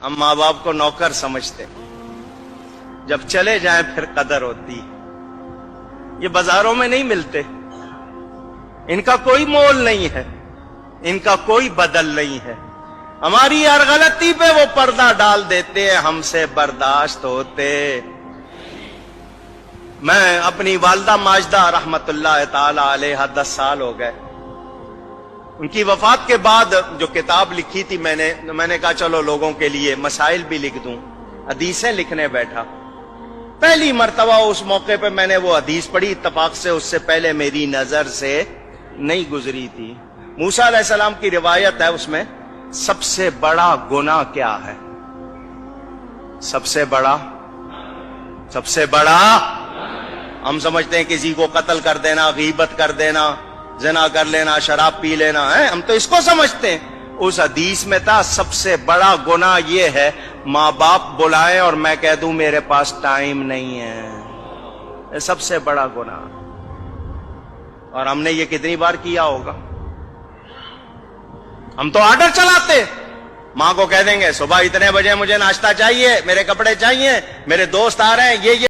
ہم ماں باپ کو نوکر سمجھتے، جب چلے جائیں پھر قدر ہوتی۔ یہ بازاروں میں نہیں ملتے، ان کا کوئی مول نہیں ہے، ان کا کوئی بدل نہیں ہے۔ ہماری ہر غلطی پہ وہ پردہ ڈال دیتے ہیں، ہم سے برداشت ہوتے۔ میں اپنی والدہ ماجدہ رحمت اللہ تعالی علیہ 10 سال ہو گئے، ان کی وفات کے بعد جو کتاب لکھی تھی میں نے کہا چلو لوگوں کے لیے مسائل بھی لکھ دوں، حدیثیں لکھنے بیٹھا۔ پہلی مرتبہ اس موقع پہ میں نے وہ حدیث پڑھی، اتفاق سے اس سے پہلے میری نظر سے نہیں گزری تھی۔ موسیٰ علیہ السلام کی روایت ہے، اس میں سب سے بڑا گناہ کیا ہے؟ سب سے بڑا ہم سمجھتے ہیں کسی کو قتل کر دینا، غیبت کر دینا، زنا کر لینا، شراب پی لینا ہے، ہم تو اس کو سمجھتے ہیں۔ اس حدیث میں تھا سب سے بڑا گناہ یہ ہے ماں باپ بلائیں اور میں کہہ دوں میرے پاس ٹائم نہیں ہے، یہ سب سے بڑا گناہ۔ اور ہم نے یہ کتنی بار کیا ہوگا؟ ہم تو آرڈر چلاتے، ماں کو کہہ دیں گے صبح اتنے بجے مجھے ناشتہ چاہیے، میرے کپڑے چاہیے، میرے دوست آ رہے ہیں، یہ